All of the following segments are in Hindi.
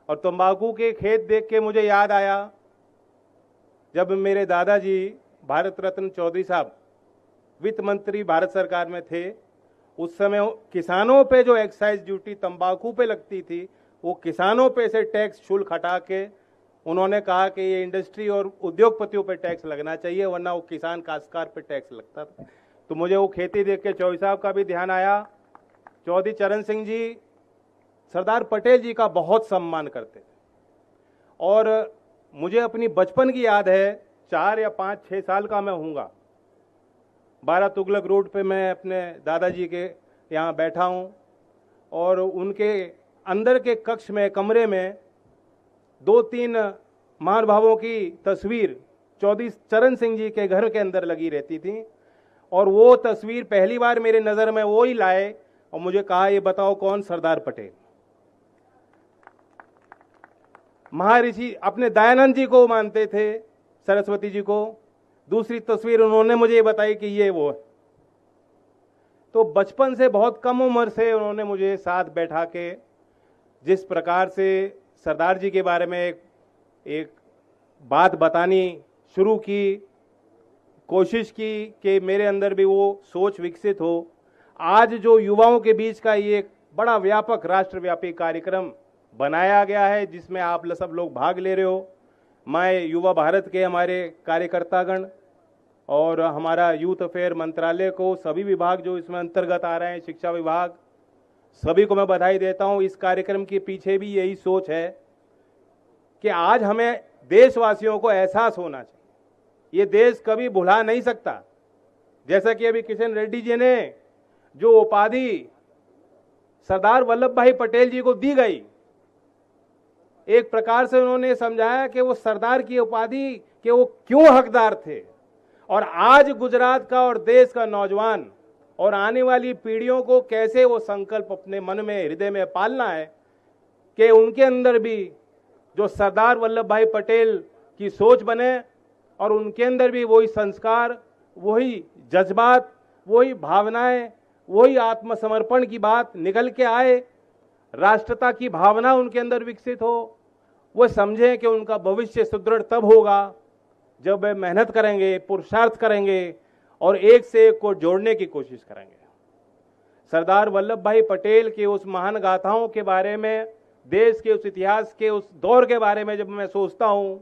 और तंबाकू के खेत देख के मुझे याद आया, जब मेरे दादाजी भारत रत्न चौधरी साहब वित्त मंत्री भारत सरकार में थे, उस समय किसानों पे जो एक्साइज ड्यूटी तंबाकू पे लगती थी, वो किसानों पे से टैक्स शुल्क हटा के उन्होंने कहा कि ये इंडस्ट्री और उद्योगपतियों पे टैक्स लगना चाहिए, वरना वो किसान काश्तकार पे टैक्स लगता था। तो मुझे वो खेती देख के चौधरी साहब का भी ध्यान आया। चौधरी चरण सिंह जी सरदार पटेल जी का बहुत सम्मान करते थे, और मुझे अपनी बचपन की याद है, 4 या 5-6 साल का मैं हूँगा, 12 तुगलक रोड पे मैं अपने दादाजी के यहाँ बैठा हूँ, और उनके अंदर के कक्ष में, कमरे में 2-3 महानुभावों की तस्वीर चौधरी चरण सिंह जी के घर के अंदर लगी रहती थी। और वो तस्वीर पहली बार मेरे नज़र में वो ही लाए और मुझे कहा, ये बताओ कौन? सरदार पटेल। महर्षि अपने दयानंद जी को मानते थे, सरस्वती जी को। दूसरी तस्वीर उन्होंने मुझे बताई कि ये वो है। तो बचपन से, बहुत कम उम्र से उन्होंने मुझे साथ बैठा के जिस प्रकार से सरदार जी के बारे में एक बात बतानी शुरू की, कोशिश की कि मेरे अंदर भी वो सोच विकसित हो। आज जो युवाओं के बीच का ये एक बड़ा व्यापक राष्ट्रव्यापी कार्यक्रम बनाया गया है, जिसमें आप सब लोग भाग ले रहे हो, मैं युवा भारत के हमारे कार्यकर्तागण और हमारा यूथ अफेयर मंत्रालय को, सभी विभाग जो इसमें अंतर्गत आ रहे हैं, शिक्षा विभाग, सभी को मैं बधाई देता हूं। इस कार्यक्रम के पीछे भी यही सोच है कि आज हमें देशवासियों को एहसास होना चाहिए, ये देश कभी भुला नहीं सकता। जैसा कि अभी किशन रेड्डी जी ने जो उपाधि सरदार वल्लभ भाई पटेल जी को दी गई, एक प्रकार से उन्होंने समझाया कि वो सरदार की उपाधि के वो क्यों हकदार थे। और आज गुजरात का और देश का नौजवान और आने वाली पीढ़ियों को कैसे वो संकल्प अपने मन में, हृदय में पालना है कि उनके अंदर भी जो सरदार वल्लभ भाई पटेल की सोच बने, और उनके अंदर भी वही संस्कार, वही जज्बात, वही भावनाएं, वही आत्मसमर्पण की बात निकल के आए, राष्ट्रता की भावना उनके अंदर विकसित हो। वो समझें कि उनका भविष्य सुदृढ़ तब होगा जब वे मेहनत करेंगे, पुरुषार्थ करेंगे और एक से एक को जोड़ने की कोशिश करेंगे। सरदार वल्लभ भाई पटेल के उस महान गाथाओं के बारे में, देश के उस इतिहास के उस दौर के बारे में जब मैं सोचता हूं,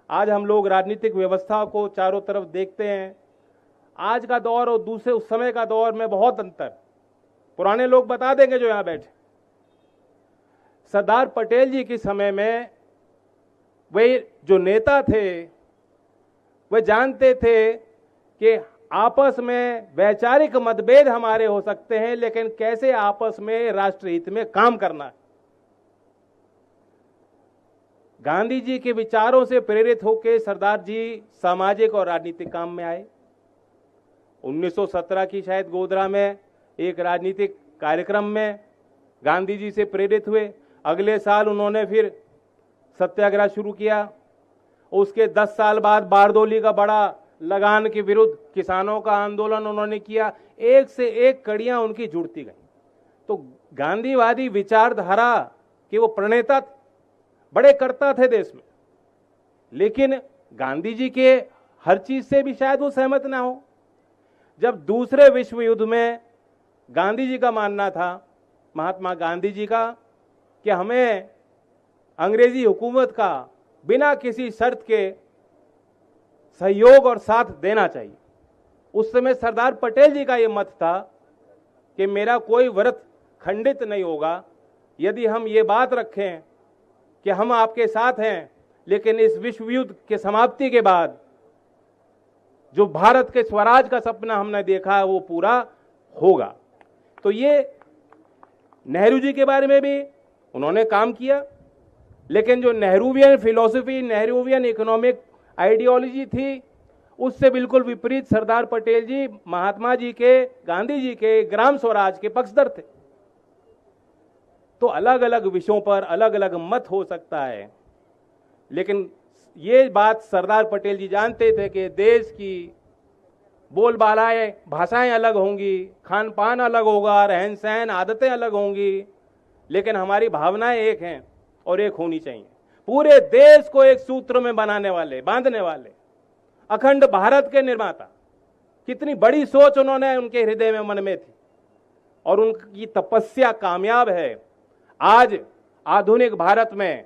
आज हम लोग राजनीतिक व्यवस्था को चारों तरफ देखते हैं, आज का दौर और दूसरे उस समय का दौर में बहुत अंतर। पुराने लोग बता देंगे जो यहां बैठे, सरदार पटेल जी के समय में वे जो नेता थे, वे जानते थे कि आपस में वैचारिक मतभेद हमारे हो सकते हैं, लेकिन कैसे आपस में राष्ट्रहित में काम करना है। गांधी जी के विचारों से प्रेरित होकर सरदार जी सामाजिक और राजनीतिक काम में आए। 1917 की शायद गोधरा में एक राजनीतिक कार्यक्रम में गांधी जी से प्रेरित हुए। अगले साल उन्होंने फिर सत्याग्रह शुरू किया। उसके 10 साल बाद बारदोली का बड़ा लगान के विरुद्ध किसानों का आंदोलन उन्होंने किया। एक से एक कड़ियां उनकी जुड़ती गई। तो गांधीवादी विचारधारा के वो प्रणेता, बड़े कर्ता थे देश में, लेकिन गांधी जी के हर चीज से भी शायद वो सहमत ना हो। जब दूसरे विश्व युद्ध में गांधी जी का मानना था, महात्मा गांधी जी का, कि हमें अंग्रेजी हुकूमत का बिना किसी शर्त के सहयोग और साथ देना चाहिए। उस समय सरदार पटेल जी का ये मत था कि मेरा कोई व्रत खंडित नहीं होगा यदि हम ये बात रखें कि हम आपके साथ हैं, लेकिन इस विश्व युद्ध के समाप्ति के बाद जो भारत के स्वराज का सपना हमने देखा है वो पूरा होगा। तो ये नेहरू जी के बारे में भी उन्होंने काम किया, लेकिन जो Nehruvian philosophy, Nehruvian economic ideology थी, उससे बिल्कुल विपरीत सरदार पटेल जी महात्मा जी के, गांधी जी के ग्राम स्वराज के पक्षधर थे। तो अलग अलग विषयों पर अलग अलग मत हो सकता है, लेकिन ये बात सरदार पटेल जी जानते थे कि देश की बोलबालाएं, भाषाएं अलग होंगी, खान पान अलग होगा, रहन सहन, आदतें अलग होंगी, लेकिन हमारी भावनाएं एक हैं। और एक होनी चाहिए। पूरे देश को एक सूत्र में बनाने वाले, बांधने वाले, अखंड भारत के निर्माता। कितनी बड़ी सोच उन्होंने उनके हृदय में, मन में थी, और उनकी तपस्या कामयाब है। आज आधुनिक भारत में,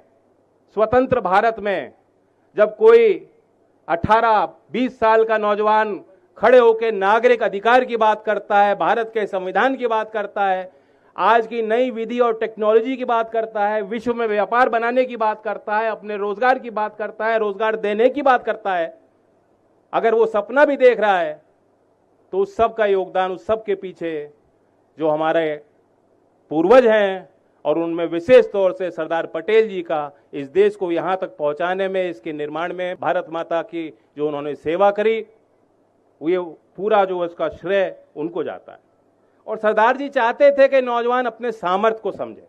स्वतंत्र भारत में, जब कोई 18-20 साल का नौजवान खड़े होकर नागरिक अधिकार की बात करता है, भारत के संविधान की बात करता है, आज की नई विधि और टेक्नोलॉजी की बात करता है, विश्व में व्यापार बनाने की बात करता है, अपने रोजगार की बात करता है, रोजगार देने की बात करता है, अगर वो सपना भी देख रहा है, तो उस सब का योगदान, उस सब के पीछे जो हमारे पूर्वज हैं, और उनमें विशेष तौर से सरदार पटेल जी का इस देश को यहां तक पहुंचाने में, इसके निर्माण में, भारत माता की जो उन्होंने सेवा करी, ये पूरा जो उसका श्रेय उनको जाता है। और सरदार जी चाहते थे कि नौजवान अपने सामर्थ्य को समझे।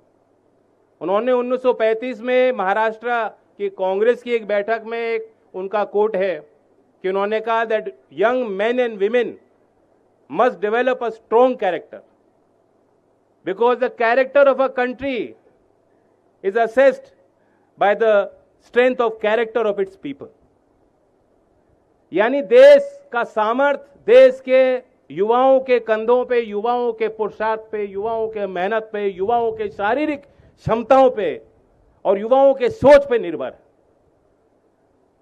उन्होंने 1935 में महाराष्ट्र की कांग्रेस की एक बैठक में एक उनका कोट है कि उन्होंने कहा that young main and women must develop a strong character, because the character of a country is assessed by the strength of character of its people। यानी देश का सामर्थ्य देश के युवाओं के कंधों पे, युवाओं के पुरुषार्थ पे, युवाओं के मेहनत पे, युवाओं के शारीरिक क्षमताओं पे और युवाओं के सोच पे निर्भर है।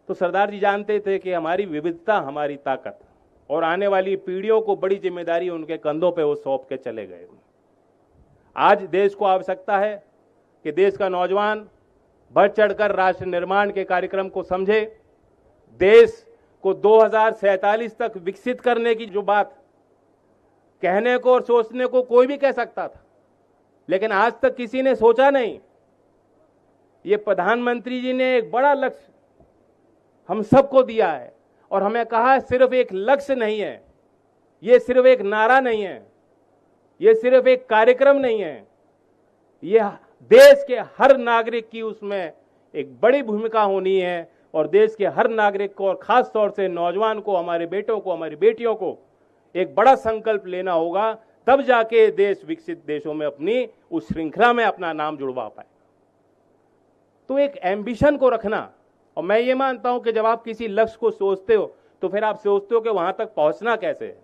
तो सरदार जी जानते थे कि हमारी विविधता हमारी ताकत, और आने वाली पीढ़ियों को बड़ी जिम्मेदारी उनके कंधों पे वो सौंप के चले गए। आज देश को आवश्यकता है कि देश का नौजवान बढ़ चढ़कर राष्ट्र निर्माण के कार्यक्रम को समझे। देश को 2047 तक विकसित करने की जो बात कहने को और सोचने को कोई भी कह सकता था, लेकिन आज तक किसी ने सोचा नहीं। ये प्रधानमंत्री जी ने एक बड़ा लक्ष्य हम सबको दिया है, और हमें कहा सिर्फ एक लक्ष्य नहीं है, ये सिर्फ एक नारा नहीं है, ये सिर्फ एक कार्यक्रम नहीं है, यह देश के हर नागरिक की उसमें एक बड़ी भूमिका होनी है। और देश के हर नागरिक को, और खास तौर से नौजवान को, हमारे बेटों को, हमारी बेटियों को एक बड़ा संकल्प लेना होगा, तब जाके देश विकसित देशों में अपनी उस श्रृंखला में अपना नाम जुड़वा पाए। तो एक एम्बिशन को रखना, और मैं ये मानता हूं कि जब आप किसी लक्ष्य को सोचते हो तो फिर आप सोचते हो कि वहां तक पहुंचना कैसे है।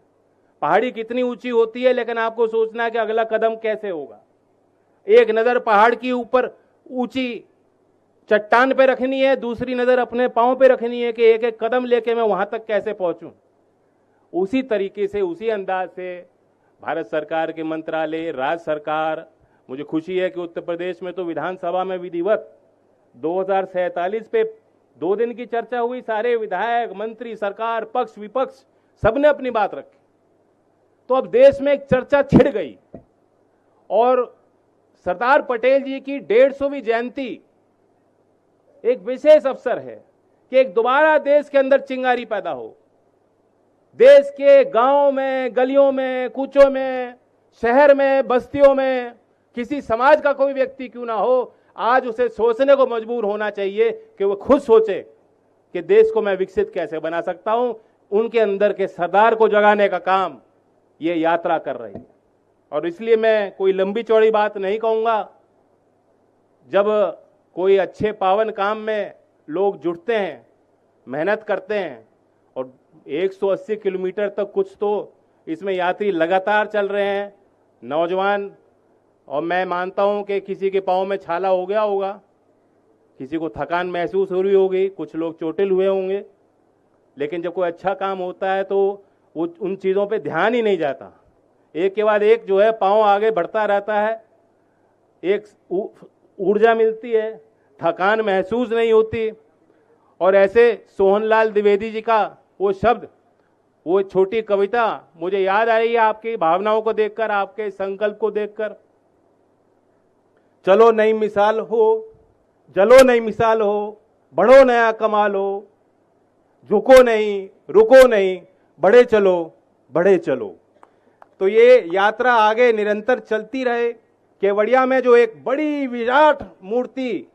पहाड़ी कितनी ऊंची होती है, लेकिन आपको सोचना है कि अगला कदम कैसे होगा। एक नजर पहाड़ की ऊपर ऊंची चट्टान पे रखनी है, दूसरी नजर अपने पांव पे रखनी है कि एक एक कदम लेके मैं वहां तक कैसे पहुंचूं। उसी तरीके से, उसी अंदाज से भारत सरकार के मंत्रालय, राज्य सरकार, मुझे खुशी है कि उत्तर प्रदेश में तो विधानसभा में विधिवत 2047 पे 2 दिन की चर्चा हुई। सारे विधायक, मंत्री, सरकार, पक्ष विपक्ष सबने अपनी बात रखी। तो अब देश में एक चर्चा छिड़ गई, और सरदार पटेल जी की 150वीं जयंती एक विशेष अवसर है कि एक दोबारा देश के अंदर चिंगारी पैदा हो। देश के गांव में, गलियों में, कूचों में, शहर में, बस्तियों में किसी समाज का कोई व्यक्ति क्यों ना हो, आज उसे सोचने को मजबूर होना चाहिए कि वो खुद सोचे कि देश को मैं विकसित कैसे बना सकता हूं। उनके अंदर के सरदार को जगाने का काम ये यात्रा कर रही है। और इसलिए मैं कोई लंबी चौड़ी बात नहीं कहूंगा। जब कोई अच्छे पावन काम में लोग जुटते हैं, मेहनत करते हैं, और 180 किलोमीटर तक कुछ तो इसमें यात्री लगातार चल रहे हैं, नौजवान, और मैं मानता हूं कि किसी के पाँव में छाला हो गया होगा, किसी को थकान महसूस हो रही होगी, कुछ लोग चोटिल हुए होंगे, लेकिन जब कोई अच्छा काम होता है तो वो उन चीज़ों पे ध्यान ही नहीं जाता। एक के बाद एक जो है पाँव आगे बढ़ता रहता है, एक ऊर्जा मिलती है, थकान महसूस नहीं होती। और ऐसे सोहनलाल द्विवेदी जी का वो शब्द, वो छोटी कविता मुझे याद आ रही है आपकी भावनाओं को देखकर, आपके संकल्प को देखकर। चलो नई मिसाल हो, जलो नई मिसाल हो, बढ़ो नया कमाल हो, झुको नहीं, रुको नहीं, बढ़े चलो, बढ़े चलो। तो ये यात्रा आगे निरंतर चलती रहे। केवड़िया में जो एक बड़ी विराट मूर्ति,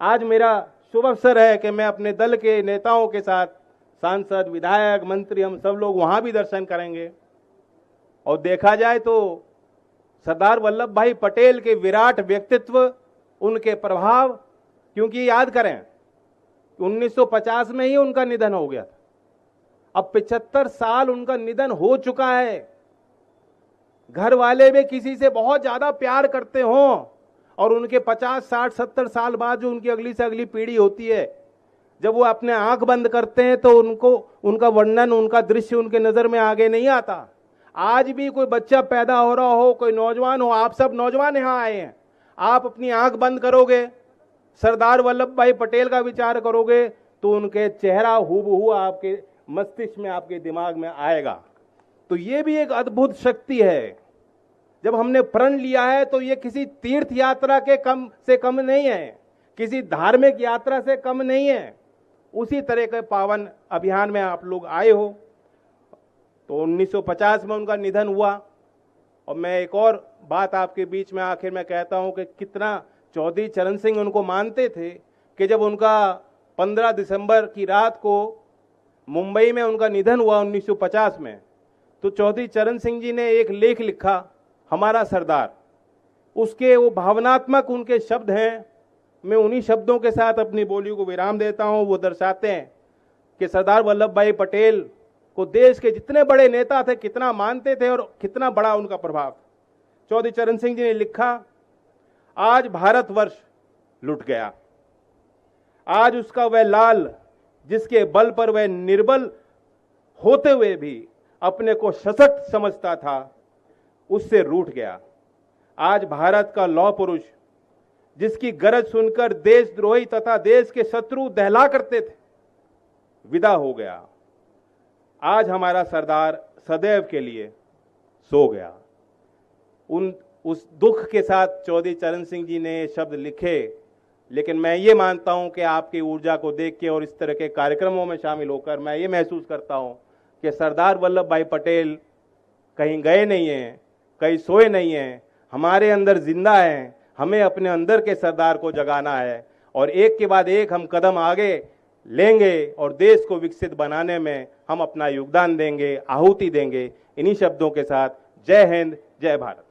आज मेरा शुभ अवसर है कि मैं अपने दल के नेताओं के साथ, सांसद, विधायक, मंत्री, हम सब लोग वहां भी दर्शन करेंगे। और देखा जाए तो सरदार वल्लभ भाई पटेल के विराट व्यक्तित्व, उनके प्रभाव क्योंकि याद करें 1950 में ही उनका निधन हो गया था। अब 75 साल उनका निधन हो चुका है। घर वाले भी किसी से बहुत ज्यादा प्यार करते हों और उनके 50, 60, 70 साल बाद जो उनकी अगली से अगली पीढ़ी होती है, जब वो अपने आंख बंद करते हैं तो उनको उनका वर्णन, उनका दृश्य उनके नजर में आगे नहीं आता। आज भी कोई बच्चा पैदा हो रहा हो, कोई नौजवान हो, आप सब नौजवान यहां आए हैं, आप अपनी आंख बंद करोगे, सरदार वल्लभ भाई पटेल का विचार करोगे तो उनके चेहरा हूबहू आपके मस्तिष्क में, आपके दिमाग में आएगा। तो ये भी एक अद्भुत शक्ति है। जब हमने प्रण लिया है तो ये किसी तीर्थ यात्रा के कम से कम नहीं है, किसी धार्मिक यात्रा से कम नहीं है। उसी तरह के पावन अभियान में आप लोग आए हो। तो 1950 में उनका निधन हुआ। और मैं एक और बात आपके बीच में आखिर में कहता हूं कि कितना चौधरी चरण सिंह उनको मानते थे कि जब उनका 15 दिसंबर की रात को मुंबई में उनका निधन हुआ 1950 में, तो चौधरी चरण सिंह जी ने एक लेख लिखा, हमारा सरदार। उसके वो भावनात्मक उनके शब्द हैं। मैं उन्हीं शब्दों के साथ अपनी बोली को विराम देता हूं। वो दर्शाते हैं कि सरदार वल्लभ भाई पटेल को देश के जितने बड़े नेता थे कितना मानते थे और कितना बड़ा उनका प्रभाव। चौधरी चरण सिंह जी ने लिखा, आज भारतवर्ष लुट गया। आज उसका वह लाल जिसके बल पर वह निर्बल होते हुए भी अपने को सशक्त समझता था, उससे रूठ गया। आज भारत का लौह पुरुष जिसकी गरज सुनकर देशद्रोही तथा देश के शत्रु दहला करते थे, विदा हो गया। आज हमारा सरदार सदैव के लिए सो गया। उस दुख के साथ चौधरी चरण सिंह जी ने शब्द लिखे। लेकिन मैं ये मानता हूं कि आपकी ऊर्जा को देख के और इस तरह के कार्यक्रमों में शामिल होकर मैं ये महसूस करता हूं कि सरदार वल्लभ भाई पटेल कहीं गए नहीं हैं, कहीं सोए नहीं हैं, हमारे अंदर जिंदा हैं। हमें अपने अंदर के सरदार को जगाना है और एक के बाद एक हम कदम आगे लेंगे और देश को विकसित बनाने में हम अपना योगदान देंगे, आहुति देंगे। इन्हीं शब्दों के साथ जय हिंद, जय भारत।